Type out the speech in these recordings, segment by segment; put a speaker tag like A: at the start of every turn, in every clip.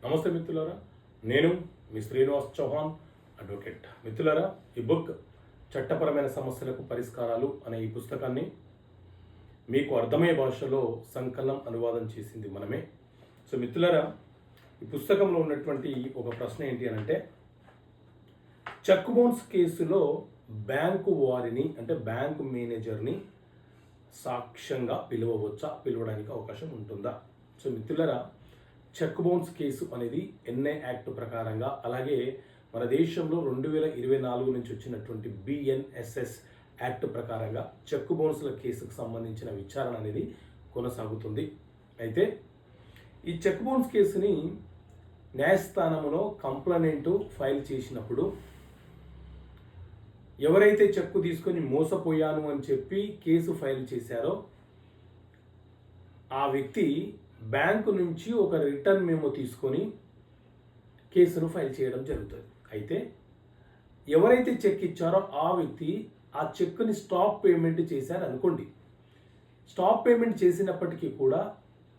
A: నమస్తే మిత్రులారా, నేను మీ శ్రీనివాస్ చౌహాన్ అడ్వకేట్. మిత్రులారా, ఈ బుక్ చట్టపరమైన సమస్యలకు పరిష్కారాలు అనే ఈ పుస్తకాన్ని మీకు అర్థమయ్యే భాషలో సంకలనం అనువాదం చేసింది మనమే. సో మిత్రులారా, ఈ పుస్తకంలో ఉన్నటువంటి ఒక ప్రశ్న ఏంటి అని అంటే, చెక్ బౌన్స్ కేసులో బ్యాంకు వారిని అంటే బ్యాంకు మేనేజర్ని సాక్ష్యంగా పిలవడానికి అవకాశం ఉంటుందా? సో మిత్రులారా, చెక్ బౌన్స్ కేసు అనేది ఎన్ఐ యాక్ట్ ప్రకారంగా, అలాగే మన దేశంలో 2024 నుంచి వచ్చినటువంటి బిఎన్ఎస్ఎస్ యాక్ట్ ప్రకారంగా చెక్ బౌన్స్ల కేసుకు సంబంధించిన విచారణ అనేది కొనసాగుతుంది. అయితే ఈ చెక్ బౌన్స్ కేసుని న్యాయస్థానంలో కంప్లైంట్ ఫైల్ చేసినప్పుడు ఎవరైతే చెక్కు తీసుకొని మోసపోయాను అని చెప్పి కేసు ఫైల్ చేశారో ఆ వ్యక్తి బ్యాంకు నుంచి ఒక రిటర్న్ మెమో తీసుకొని కేసును ఫైల్ చేయడం జరుగుతుంది. అయితే ఎవరైతే చెక్ ఇచ్చారో ఆ వ్యక్తి ఆ చెక్ని స్టాప్ పేమెంట్ చేశారు అనుకోండి. స్టాప్ పేమెంట్ చేసినప్పటికీ కూడా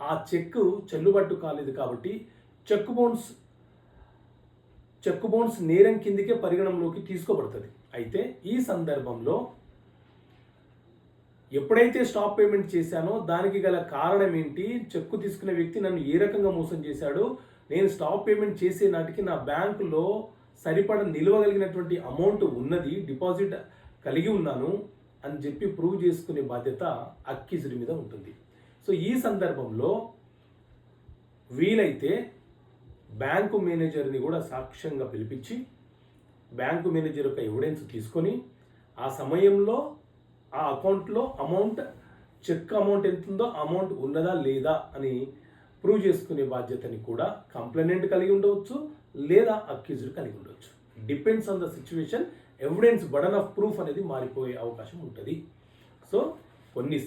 A: ఆ చెక్ చెల్లుబాటు కాలేదు కాబట్టి చెక్ బౌన్స్ నేరం కిందకే పరిగణంలోకి తీసుకోబడుతుంది. అయితే ఈ సందర్భంలో ఎప్పుడైతే స్టాప్ పేమెంట్ చేశానో దానికి గల కారణం ఏంటి, చెక్కు తీసుకునే వ్యక్తి నన్ను ఏ రకంగా మోసం చేశాడు, నేను స్టాప్ పేమెంట్ చేసే నాటికి నా బ్యాంకులో సరిపడ నిలవగలిగినటువంటి అమౌంట్ ఉన్నది, డిపాజిట్ కలిగి ఉన్నాను అని చెప్పి ప్రూవ్ చేసుకునే బాధ్యత అక్యూజ్డ్ మీద ఉంటుంది. సో ఈ సందర్భంలో వీలైతే బ్యాంకు మేనేజర్ని కూడా సాక్ష్యంగా పిలిపించి బ్యాంకు మేనేజర్ యొక్క ఎవిడెన్స్ తీసుకొని ఆ సమయంలో ఆ అకౌంట్లో చెక్ అమౌంట్ ఎంత ఉందో అమౌంట్ ఉన్నదా లేదా అని ప్రూవ్ చేసుకునే బాధ్యతని కూడా కంప్లైనెంట్ కలిగి ఉండవచ్చు లేదా అక్యూజ్డ్ కలిగి ఉండవచ్చు. Depends on the situation, evidence burden of proof అనేది మారిపోయే అవకాశం ఉంటుంది. సో కొన్ని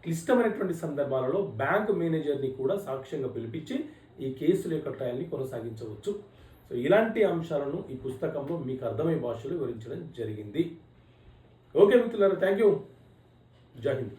A: క్లిష్టమైనటువంటి సందర్భాలలో బ్యాంక్ మేనేజర్ని కూడా సాక్ష్యంగా పిలిపించి ఈ కేసుల యొక్క ట్రయల్ని కొనసాగించవచ్చు. సో ఇలాంటి అంశాలను ఈ పుస్తకంలో మీకు అర్థమయ్యే భాషలో వివరించడం జరిగింది. ఓకే మిత్రులారా, థ్యాంక్ యూ. జై హింద్.